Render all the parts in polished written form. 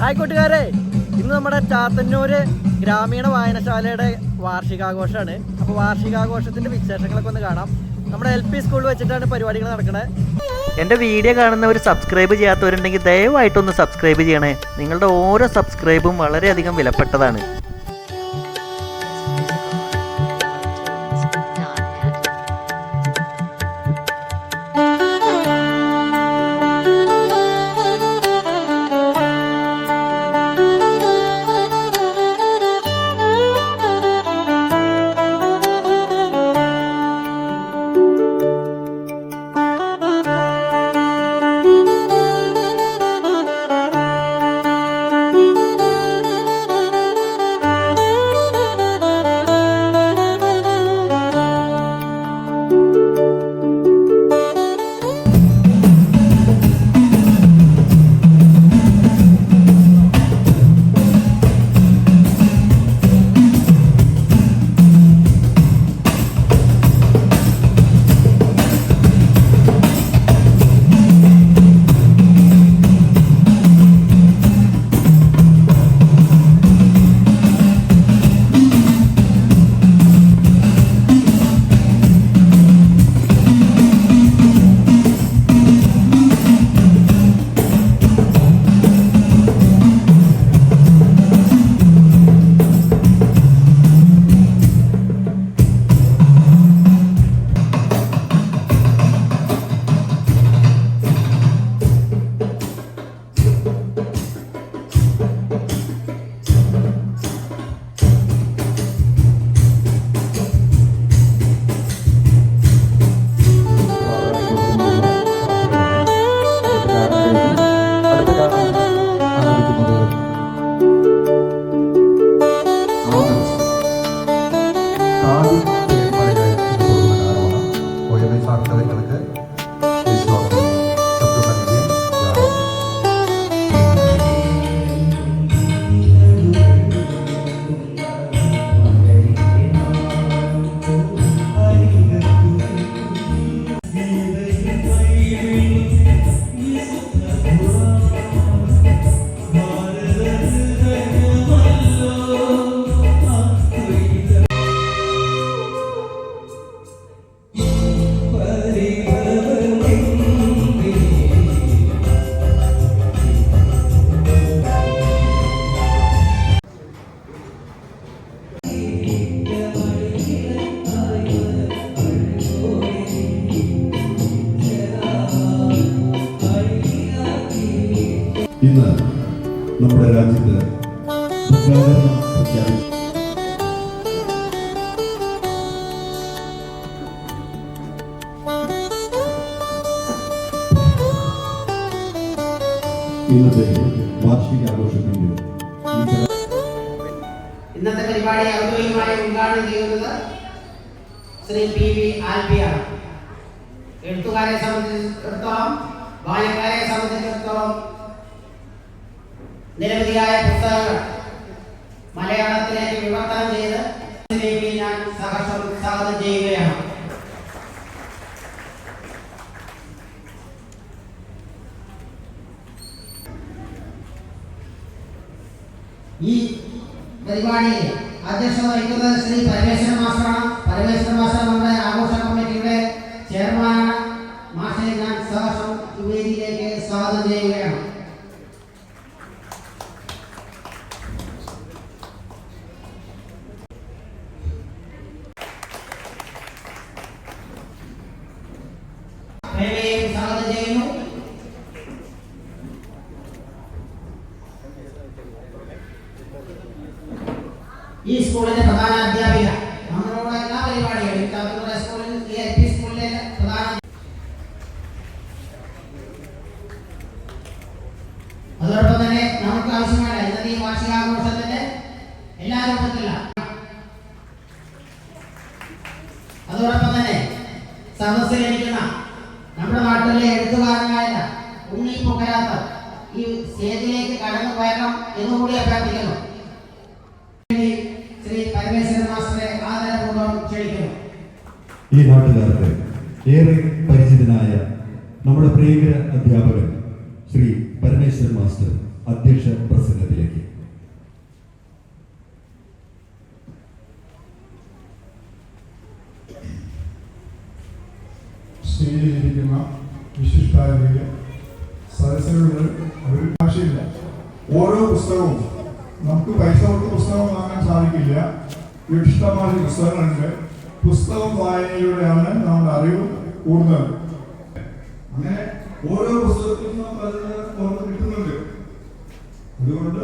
Hi കൂട്ടുകാരെ, ഇന്ന് നമ്മുടെ ചാത്തന്നൂര് ഗ്രാമീണ വായനശാലയുടെ വാർഷികാഘോഷമാണ്. അപ്പോൾ വാർഷികാഘോഷത്തിൻ്റെ വിശേഷങ്ങളൊക്കെ ഒന്ന് കാണാം. നമ്മുടെ LP സ്കൂളിൽ വെച്ചിട്ടാണ് പരിപാടികൾ നടക്കുന്നത്. എൻ്റെ വീഡിയോ കാണുന്നവർ സബ്സ്ക്രൈബ് ചെയ്യാത്തവരുണ്ടെങ്കിൽ ദയവായിട്ടൊന്ന് സബ്സ്ക്രൈബ് ചെയ്യണേ. നിങ്ങളുടെ ഓരോ സബ്സ്ക്രൈബും വളരെയധികം വിലപ്പെട്ടതാണ്. ഇന്ന് നമ്മുടെ രാജ്യത്ത് ഇന്നത്തെ വാർഷികാഘോഷത്തിന്റെ ഇന്നത്തെ പരിപാടി ഔദ്യോഗികമായി ഉദ്ഘാടനം ചെയ്യുന്നത് ശ്രീ PV ആൽബിയാണ്. എഴുത്തുകാരെ സംബന്ധിച്ചിടത്തോളം, വായനക്കാരെ സംബന്ധിച്ചിടത്തോളം നിരവധിയായ പുസ്തകങ്ങൾ മലയാളത്തിലേക്ക് വിവർത്തനം ചെയ്ത് ഞാൻ സഹർഷം സ്വാഗതം ചെയ്യുകയാണ്. ഈ പരിപാടിയിൽ അധ്യക്ഷത വഹിക്കുന്നത് ശ്രീ പരമേശ്വരൻ മാസ്റ്ററാണ്. പരമേശ്വരൻ മാസ്റ്റർ നമ്മുടെ ആഘോഷ കമ്മിറ്റിയുടെ ചെയർമാനാണ്. മാസ്റ്ററെ ഞാൻ സഹർഷം വേദിയിലേക്ക് സ്വാഗതം ചെയ്യുകയാണ്. സ്വാഗതം ചെയ്യുന്നു. ഈ സ്കൂളിലെ പ്രധാന അധ്യാപിക, നമ്മളോട് എല്ലാ പരിപാടികളും ചാത്തന്നൂർ സ്കൂളിൽ LP സ്കൂളിലെ പ്രധാന, അതോടൊപ്പം തന്നെ നമുക്ക് ആവശ്യമായ ഇന്നത്തെ ഈ വാർഷികാഘോഷത്തിന്റെ എല്ലാ രൂപത്തിലുള്ള, അതോടൊപ്പം തന്നെ സദസ്സിലിരിക്കുന്ന നമ്മുടെ നാട്ടിലെ എഴുത്തുകാരനായ ഉണ്ണി പൊക്കരാത്ത ഈ സ്റ്റേജിലേക്ക് കടന്നു പോയണം എന്നുകൂടി അഭ്യർത്ഥിക്കുന്നു. ശ്രീ പരമേശ്വരൻ മാസ്റ്ററെ ആദരപൂർവ്വം ക്ഷണിക്കുന്നു. ഈ നാട്ടുകാർക്ക് ഏറെ പരിചിതനായ നമ്മുടെ പ്രിയ അധ്യാപകൻ ശ്രീ പരമേശ്വരൻ മാസ്റ്റർ അധ്യക്ഷ പ്രസംഗത്തിലേക്ക്. സ്റ്റേജിലിരിക്കുന്ന വിശിഷ്ടാതിഥികളെ, സദസ്സുകളുടെ ഒരു ഭാഷയില്ല. ഓരോ പുസ്തകവും നമുക്ക് പൈസ കൊടുത്ത് പുസ്തകം വാങ്ങാൻ സാധിക്കില്ല. ഇഷ്ടമായ പുസ്തകങ്ങളുണ്ട്. പുസ്തകം വായനയിലൂടെയാണ് നമ്മുടെ അറിവ് കൂടുന്നത്. അങ്ങനെ ഓരോ പുസ്തകത്തിലും നാം പലത് കിട്ടുന്നുണ്ട്. അതുകൊണ്ട്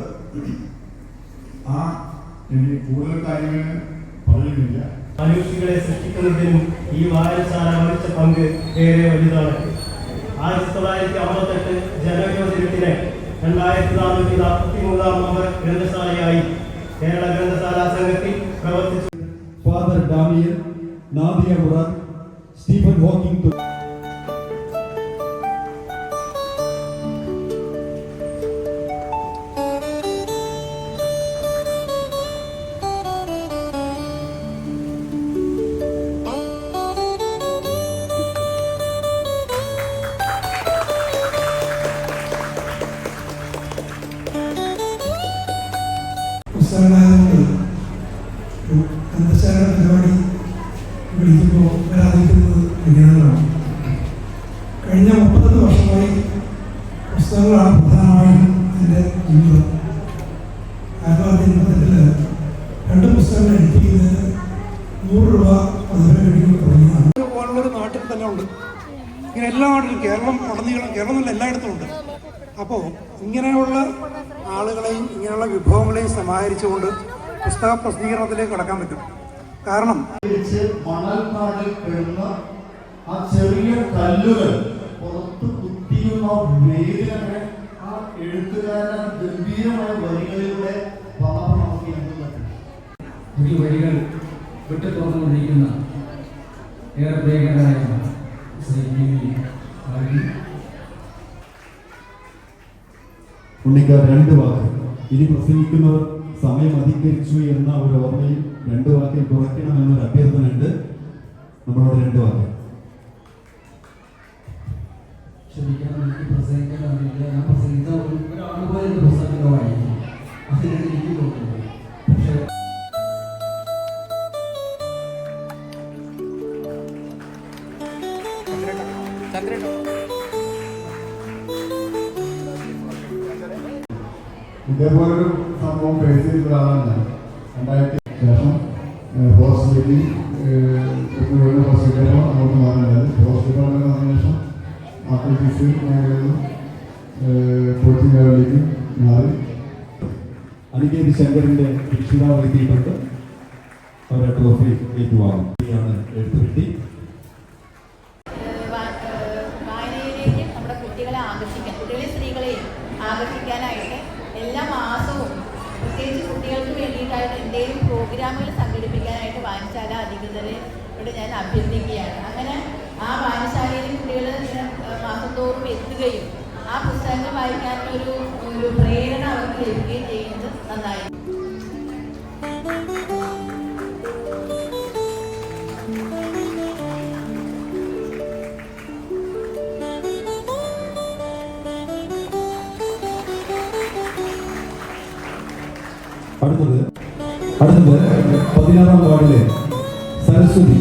ഇനി കൂടുതൽ കാര്യങ്ങൾ പറയുന്നില്ല. ആയുഷികളെ സൃഷ്ടിക്കുന്നതിനും ഈ വായനശാല വഹിച്ച പങ്ക് ഏറെ വലുതാണ്. 1958 ജനുവരി 1 2443 നമ്പർ ഗ്രന്ഥശാലയായി കേരള ഗ്രന്ഥശാലാ സംഘത്തിൽ പ്രവർത്തിച്ചു. ഫാദർ ഡാമിയൻ, നാദിയ മുറാദ്, സ്റ്റീഫൻ ഹോക്കിംഗ് ഗ്രന്ഥശാല പരിപാടി വിളിക്കുമ്പോൾ വരാതിരിക്കുന്നത് വിജ്ഞാനമാണ്. കഴിഞ്ഞ 30 വർഷമായി പുസ്തകങ്ങളാണ് പ്രധാനമായും എൻ്റെ ജീവിതം. 1988 2 പുസ്തകങ്ങൾ എഡിറ്റ് ചെയ്യുന്നതിന് 100 രൂപ അതുവരെ മേടിക്കാൻ തുടങ്ങിയതാണ്. പോലുള്ളൊരു നാട്ടിൽ തന്നെ ഉണ്ട്. ഇങ്ങനെ എല്ലാ നാട്ടിലും, കേരളം ഉടനീളം, കേരളമല്ല എല്ലായിടത്തും ഉണ്ട്. അപ്പോൾ ഇങ്ങനെയുള്ള ആളുകളെയും ഇങ്ങനെയുള്ള വിഭവങ്ങളെയും സമാഹരിച്ചുകൊണ്ട് പുസ്തക പ്രസിദ്ധീകരണത്തിലേക്ക് കടക്കാൻ പറ്റും. കാരണം മണൽക്കാടിൽ കിടന്ന ആ ചെറിയ കല്ലുകൾ പുറത്ത് കുത്തിയുന്ന വേദികളെ ആ എഴുത്തുകാരൻ ഗംഭീരമായ വരികളിലൂടെ നമുക്ക് പുതിയ വരികൾ വിട്ടു തുറന്നുകൊണ്ടിരിക്കുന്ന ഏറെ പ്രിയങ്കരായ ഉണ്ണിക്കാർ 2 വാക്ക്. ഇനി പ്രസംഗിക്കുന്നവർ സമയം അധികരിച്ചു എന്ന ഒരു ഓർമ്മയിൽ 2 വാക്കിൽ കുറയ്ക്കണമെന്നൊരു അഭ്യർത്ഥന ഉണ്ട്. നമ്മളോട് 2 വാക്ക്. ക്ഷമിക്കണം, എനിക്ക് പ്രസംഗിക്കാറില്ല. ഞാൻ പ്രസംഗിച്ച ഒരാളുപോലെ എൻ്റെ പുസ്തകത്തിലോ വായിക്കും. അതിനാണ് എനിക്ക് തോന്നുന്നത്. പക്ഷേ ഇതേപോലൊരു സംഭവം ഫേസ് ചെയ്ത ആളാണ് ഞാൻ. 2000 ശേഷം ഹോസ്പിറ്റലിൽ ഹോസ്പിറ്റലിൽ അങ്ങോട്ട് മാറുന്നത്. ഹോസ്പിറ്റലിൽ വന്നതിന് ശേഷം അത്ലറ്റിക്സ് മേഖലയിലും കോച്ചിങ് ലെവലിലേക്ക് മാറി. അനികേത് ശങ്കറിന്റെ രക്ഷിതാവ് എത്തിയിട്ടുണ്ട്. അവരെ ട്രോഫി ഏറ്റുവാങ്ങും. എഴുത്തുപെട്ടി വായനയിലേക്ക് നമ്മുടെ കുട്ടികളെ ആകർഷിക്കാൻ, കുട്ടികളെ സ്ത്രീകളെയും ആകർഷിക്കാനായിട്ട് എല്ലാ മാസവും പ്രത്യേകിച്ച് കുട്ടികൾക്ക് വേണ്ടിയിട്ടായിട്ട് എന്തെങ്കിലും പ്രോഗ്രാമുകൾ സംഘടിപ്പിക്കാനായിട്ട് വായനശാല അധികൃതരോട് ഞാൻ അഭ്യർത്ഥിക്കുകയാണ്. അങ്ങനെ ആ വായനശാലയിൽ കുട്ടികൾ മാസം തോറും എത്തുകയും ആ പുസ്തകങ്ങൾ വായിക്കാനുള്ളൊരു പ്രേരണ അവർക്ക് ലഭിക്കുകയും ചെയ്യുന്നത് നന്നായി. അടുത്തത് 16-ാം വാർഡിലെ സരസ്വതി.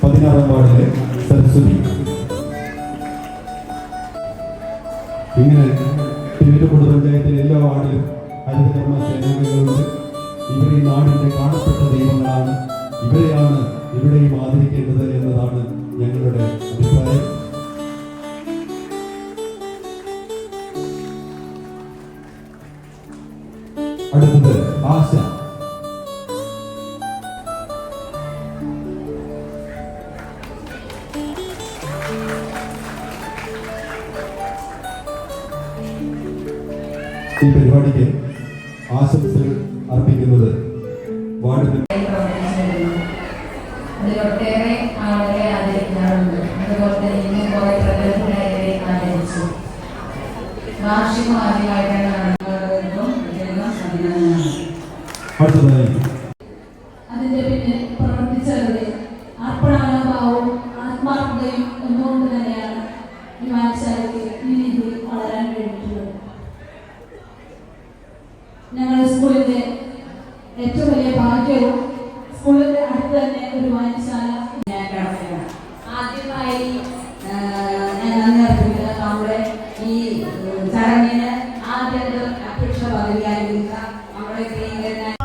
16-ാം വാർഡിലെ സരസ്വതി. ഇങ്ങനെ തിരുവിതാംകൂർ പഞ്ചായത്തിലെ എല്ലാ വാർഡിലും ഹരിതകർമ്മ സേനാംഗങ്ങളുണ്ട്. ഇവർ ഈ നാടിൻ്റെ കാണപ്പെട്ട ദൈവങ്ങളാണ്. ഇവരെയാണ് ഇവിടെയും ആദരിക്കേണ്ടത് എന്നതാണ് ഞങ്ങളുടെ അഭിപ്രായം. അടുത്തത് ആശ. ഈ പരിപാടിക്ക് ആശംസകൾ അർപ്പിക്കുന്നത് വാർഡ് അതിലൊട്ടേറെ ആളുകളെ ആദരിക്കാറുണ്ട്. അതുപോലെ തന്നെ ഇന്നും കുറെ പ്രഗത്ഭരായവരെ ആദരിച്ചു. വാർഷികമാദ്യമായിട്ടാണ് അടുത്തതായി അതിന്റെ പിന്നിൽ പ്രവർത്തിച്ചവരുടെ അർപ്പണാനുഭാവവും ആത്മാർത്ഥതയും ഒന്നുകൊണ്ട് തന്നെയാണ് ഈ വായനശാലയ്ക്ക് ഈ രീതിയിൽ വളരാൻ കഴിഞ്ഞിട്ടുള്ളത്. ഞങ്ങളുടെ സ്കൂളിൻ്റെ ഏറ്റവും വലിയ ഭാഗ്യവും സ്കൂളിൻ്റെ അടുത്ത് തന്നെ ഒരു വായനശാല ഞാൻ കിടക്കുകയാണ്. ആദ്യമായി ഞാൻ നന്ദി അർപ്പിക്കുന്നത് നമ്മുടെ ഈ ചടങ്ങിന് ആദ്യം അധ്യക്ഷ പദവി ആരംഭിച്ച നമ്മുടെ പ്രിയങ്കരനായ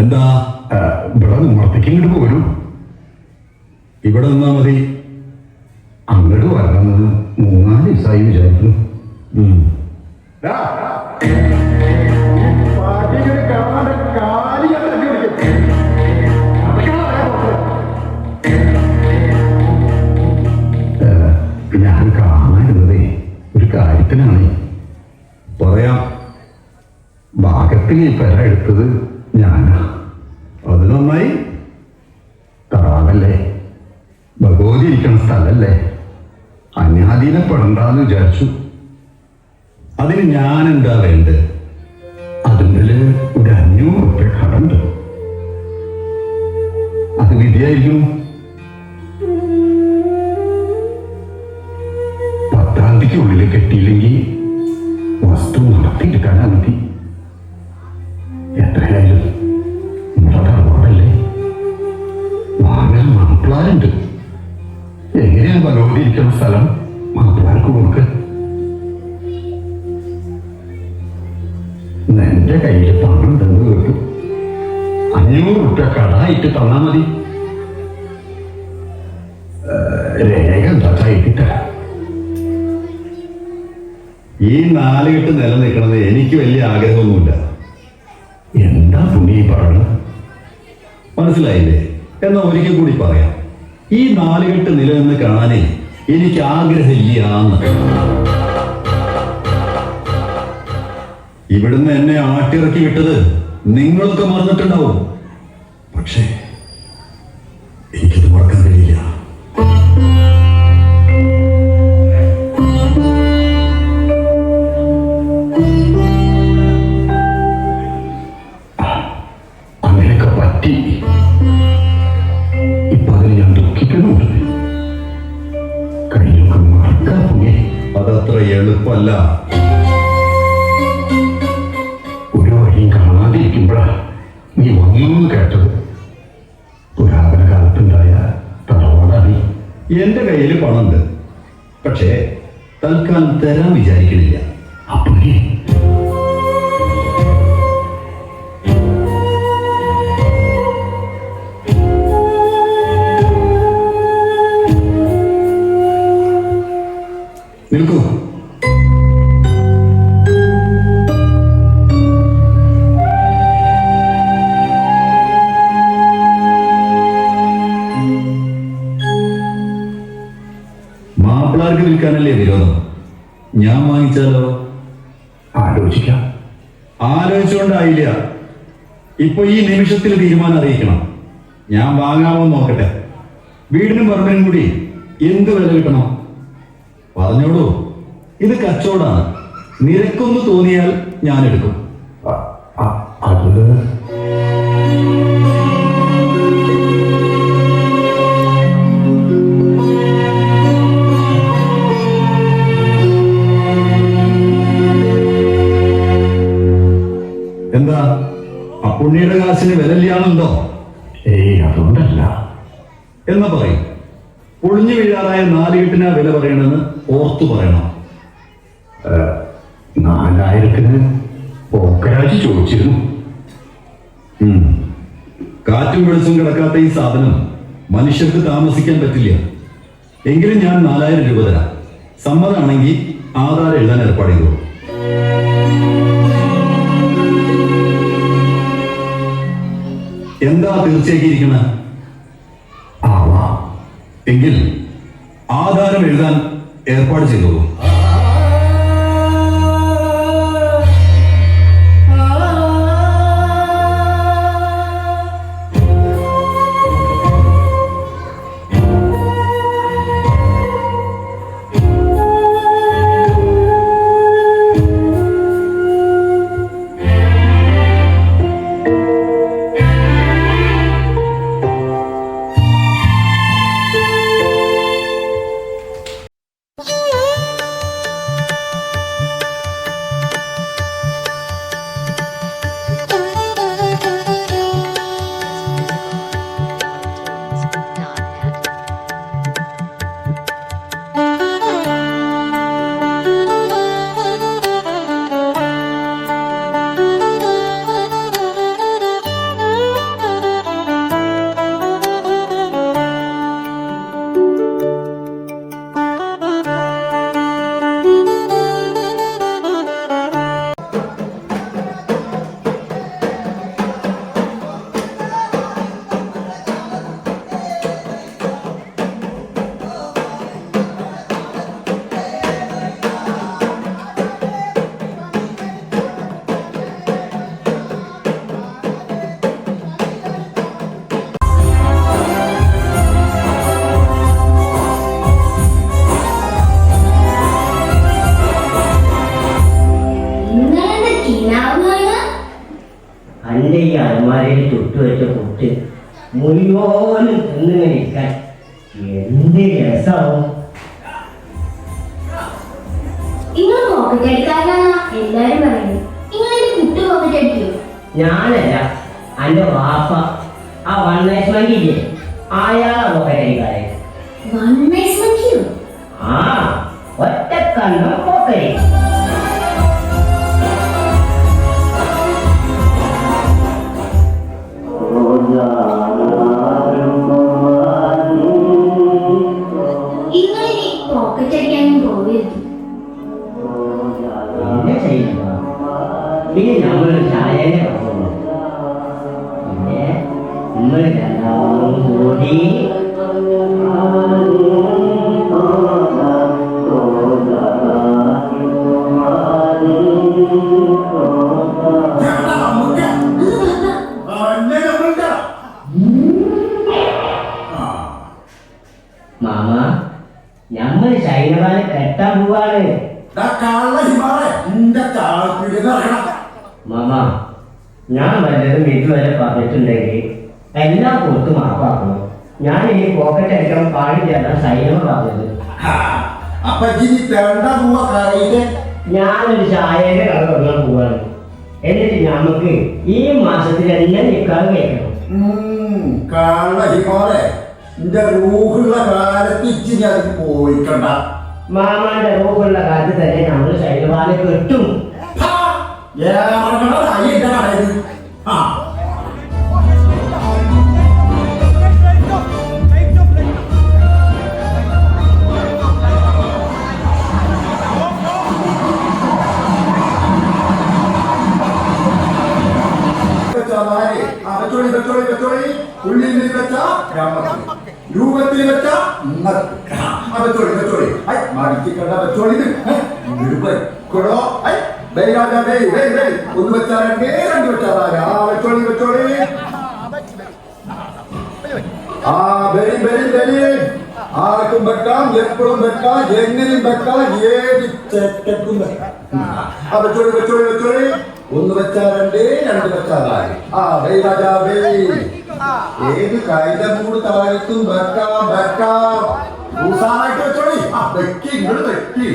എന്താ ഇവിടെ നിമ്മത്തേക്ക് ഇങ്ങോട്ട് പോരും? ഇവിടെ നിന്നാ മതി. അങ്ങോട്ട് വരണമെന്ന് 3-4 ദിവസമായി വിചാരിക്കുന്നു. ഞാൻ കാണാനുള്ളതേ ഒരു കാര്യത്തിനാണ്. പറയാം. ഭാഗത്തിൽ ഈ പെര എടുത്തത് ഞാനാ. അത് നന്നായി. തറാവല്ലേ ഭഗവതി ഭഗവതി ഇരിക്കുന്ന സ്ഥലല്ലേ, അന്യാധീനപ്പെടണ്ടെന്ന് വിചാരിച്ചു. അതിന് ഞാൻ എന്താ വേണ്ടത്? അതിൻ്റെ ഒരു 500 റുപ്യ കടണ്ട്. അത് വിധിയായിരിക്കും. 10-ാം തീയതിക്കുള്ളിൽ കെട്ടിയില്ലെങ്കിൽ വസ്തു നടത്തിയെടുക്കാനാ മതി. എത്രയായാലും നമ്മുടെ അവാർഡല്ലേ, വാങ്ങാൻ മാപ്പിളാരുണ്ട്. എങ്ങനെയാ ഭഗവതി ഇരിക്കുന്ന സ്ഥലം മാപ്പിളാർക്ക് കൊടുക്ക? എന്റെ കയ്യിൽ പണം ഉണ്ടെന്ന് കേട്ടു. 500 റുപ്യ കടായിട്ട് തന്നാ മതി. രേഖ എന്താ തരാം. ഈ 4 കെട്ട് നിലനിൽക്കണത് എനിക്ക് വലിയ ആഗ്രഹമൊന്നുമില്ല. എന്താ പുണ്യ പറയുന്നത്? മനസ്സിലായില്ലേ? എന്നാ ഒരിക്കൽ കൂടി പറയാം. ഈ 4 കെട്ട് നിലനിന്ന് കാണാനേ എനിക്ക് ആഗ്രഹമില്ലാന്ന്. ഇവിടുന്ന് എന്നെ ആട്ടിറക്കി വിട്ടത് നിങ്ങളൊക്കെ മറന്നിട്ടുണ്ടാവും. പക്ഷേ എനിക്കത് മറക്കാൻ കഴിയില്ല. അങ്ങനെയൊക്കെ പറ്റി. ഇപ്പൊ അതിൽ ഞാൻ ദുഃഖിക്കുന്നുണ്ട്. കഴിഞ്ഞൊക്കെ മറക്കാൻ പുണ്യ. അതത്ര എളുപ്പമല്ല. ഒരു വഴിയും കാണാതിരിക്കുമ്പോഴാ നീ വന്നു കേട്ടത്. പുരാതന കാലത്തുണ്ടായ തറവാടാണ്. എന്റെ കയ്യിൽ പണമുണ്ട്, പക്ഷേ തൽക്കാലം തരാൻ വിചാരിക്കണില്ല. അപ്പൊ നിൽക്കൂ. മാപ്പിളാർക്ക് വിൽക്കാനല്ലേ വിരോധം? ഞാൻ വാങ്ങിച്ചാലോ? ആലോചിക്കാം. ആലോചിച്ചുകൊണ്ടായില്ല. ഇപ്പൊ ഈ നിമിഷത്തിൽ തീരുമാനം അറിയിക്കണം. ഞാൻ വാങ്ങാമോ നോക്കട്ടെ. വീടിനും പറമ്പിനും കൂടി എന്ത് വില കിട്ടണം? പറഞ്ഞോളൂ. ഇത് കച്ചവടാണ്. നിരക്കൊന്ന് തോന്നിയാൽ ഞാൻ എടുക്കും. അത് എന്താ, അപ്പുണ്ണിയുടെ കാശിന് വിലയില്ലാന്നുണ്ടോ? അതുകൊണ്ടല്ല. എന്നാ പറയും. പൊളിഞ്ഞു വീഴാറായ 4 കെട്ടിനാ വില പറയണമെന്ന് ഓർത്തു പറയണം. 4000-ന് പോക്കരാജ് ചോദിച്ചിരുന്നു. കാറ്റും വെളിച്ചും കിടക്കാത്ത ഈ സാധനം മനുഷ്യർക്ക് താമസിക്കാൻ പറ്റില്ല. എങ്കിലും ഞാൻ 4000 രൂപ തരാം. സമ്മതമാണെങ്കിൽ ആധാരം എഴുതാൻ ഏർപ്പാട് ചെയ്തു. എന്താ തീർച്ചയാക്കിയിരിക്കണ? എങ്കിൽ ആധാരം എഴുതാൻ ഏർപ്പാട് ചെയ്തോളൂ. മുഴുവനും എന്നിങ്ങനെ ഇരിക്കാൻ എന്ത് രസമാവും. നിങ്ങൾ പോക്കറ്റ് അടിക്കാനാണ് എല്ലാരും പറയുന്നത്. നിങ്ങൾ കുട്ടി പോക്കറ്റ് അടിക്കോ? ഞാനല്ല, അന്റെ വാപ്പ ആ വണ്ണേശ്മങ്കില്ലേ അയാളാ പോക്കറ്റ് അടിക്കാരെ. ആ ഒറ്റക്കണ്ണം പോക്കരി. ഇങ്ങനെ പോക്കറ്റ് അടിക്കാനും പോകരുത്. പിന്നെ ചെയ്യില്ല, പിന്നെ നമ്മളൊരു ചായനെ പറഞ്ഞു. പിന്നെ നമ്മൾ രണ്ടാമതും കൂടി മാമ നമ്മൾ ശൈനവാനെ കെട്ടാൻ പോവാണ്. മാമ ഞാൻ വല്ലതും വീട്ടിൽ വരെ പറഞ്ഞിട്ടുണ്ടെങ്കിൽ എല്ലാം കൊടുത്ത് മാപ്പാക്കണം. ഞാൻ ഇനി പോക്കറ്റ് അടിക്കാൻ പാടില്ല സൈനവ പറഞ്ഞത്. ഞാനൊരു ചായയുടെ കട തുടങ്ങാൻ പോവാണ്. എന്നിട്ട് നമുക്ക് ഈ മാസത്തിലെല്ലാം നിൽക്കാതെ കേൾക്കണം. മാമാന്റെ റൂഹുള്ള കാലത്ത് തന്നെ നമ്മൾ ശൈലവാനെ കെട്ടും. ഉള്ളിൽ വെച്ച രൂപത്തിൽ വെച്ച മടിക്കണ്ട വെച്ചോളി ഒന്ന് വെച്ചാൽ രണ്ട് വെച്ചാൽ വെച്ചോളി വെച്ചോളി. ആ ബലി ബലി ബലി ആർക്കും വെക്കാം, എപ്പോഴും വെക്കാം, എങ്ങനെയും വെക്കാം, ഏത് ചെക്കും വെച്ചോളി വെച്ചോളി വെച്ചോളി. ഒന്ന് വെച്ചാൽ രണ്ട് വെച്ചാൽ ഏത് കൈതമൂട് താഴത്തും വെക്കാം വെക്കാം. ൂസാനായിട്ട് വെച്ചോളി. വെക്കി ഇങ്ങോട്ട് വെക്കി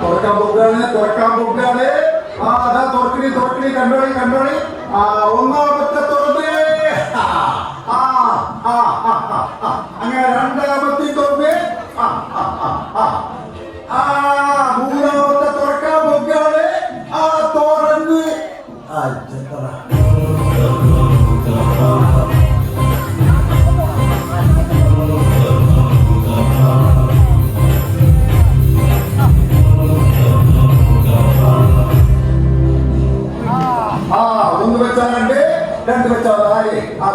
തുറക്കാൻ പോകുകയാണ് തുറക്കാൻ പോകുകയാണ്. അതാ തുറക്കണി തുറക്കണി കണ്ടോളി കണ്ടോളി. ഒന്നാമത്തെ തുറന്ന് അങ്ങനെ രണ്ടാമത്തെ തുറന്ന് മൂന്നാമത്തെ തുറക്കാൻ പോകുകയാണ്. തുറന്ന് ഒന്ന് വെച്ചാൽ രണ്ട് വെച്ചാൽ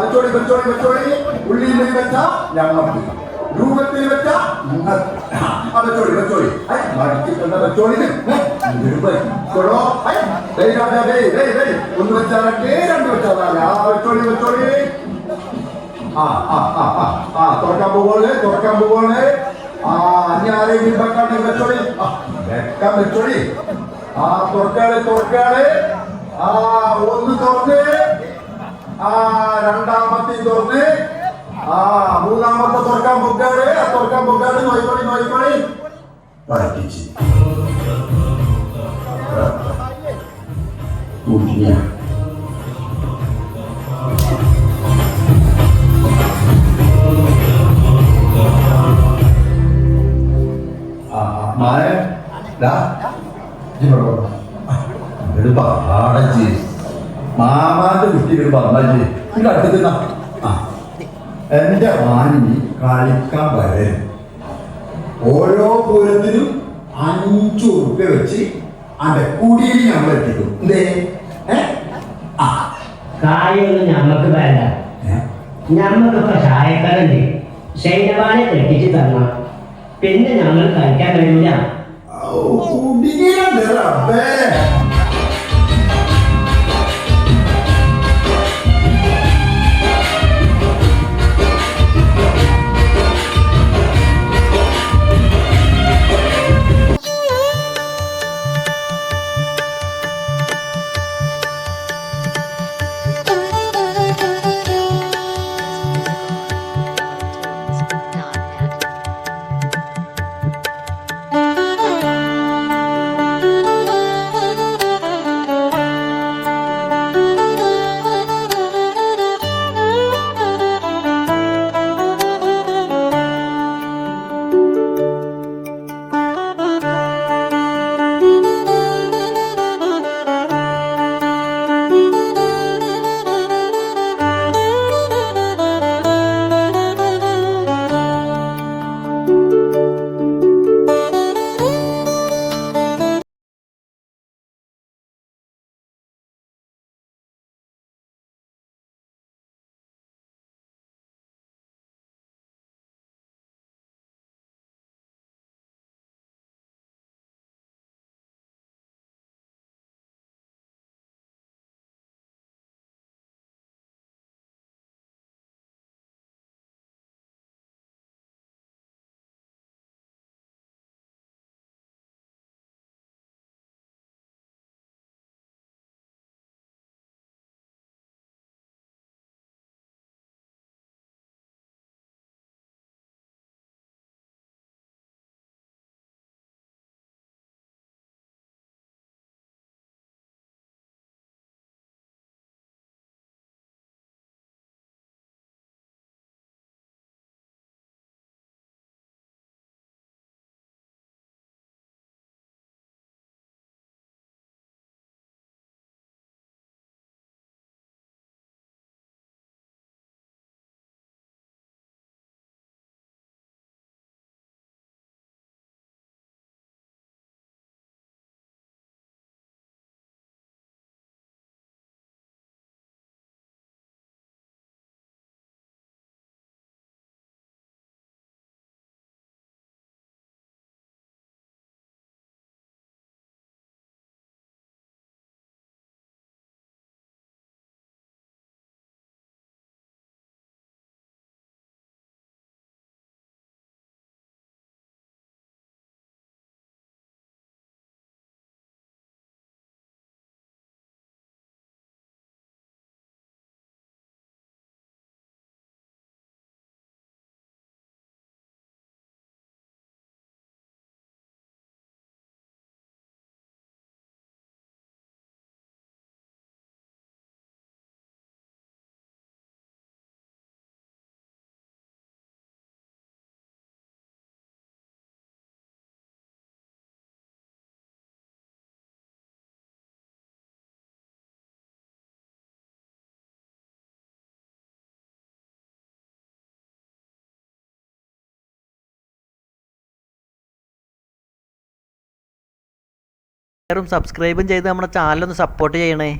വെച്ചോളി വെച്ചോളി വെച്ചോളി. ഉള്ളിൽ വെച്ച ഞമ്മക്ക്, രൂപത്തിൽ വെച്ച വെച്ചോളി വെച്ചോളി. മടിച്ചിട്ടുണ്ട വെച്ചോളി. ഒന്ന് വെച്ചാൽ രണ്ട് വെച്ചാൽ വെച്ചോളി വെച്ചോളി. തുറക്കാൻ പോവാണ് തുറക്കാൻ പോവാണ്. അന്യ ആരെങ്കിലും വെക്കാണെങ്കിൽ വെച്ചോളി വെക്കാൻ വെച്ചോളി. തുറക്കാള് തുറക്കാള്. ഒന്ന് തുറന്ന് രണ്ടാമത്തെ തുറന്ന് മൂന്നാമത്തെ തുറക്കാൻ പൊക്കാട് തുറക്കാൻ പൊക്കാട്. നോയിക്കോളി നോയിക്കോളി. പഠിപ്പിച്ച് മാമാന്റെ കുട്ടികൾ പറഞ്ഞേ അടുത്തുന്ന എന്റെ വാണി കളിക്കാൻ വരും. ഓരോ പൂരത്തിനും 5 ഉറുപ്പ്യ വെച്ച് അന്റെ കുടിയിൽ ഞങ്ങൾ എത്തിക്കും. എന്തേ കാര്യമൊന്നും ഞമ്മക്ക് വേണ്ട. ഞമ്മക്കിപ്പോ ചായക്കാരുണ്ട്. ശൈനവാനെ കെട്ടിച്ച് തരണം. പിന്നെ ഞങ്ങൾ കഴിക്കാൻ കഴിയില്ല. സബ്സ്ക്രൈബും ചെയ്ത് നമ്മുടെ ചാനലൊന്ന് സപ്പോർട്ട് ചെയ്യണേ.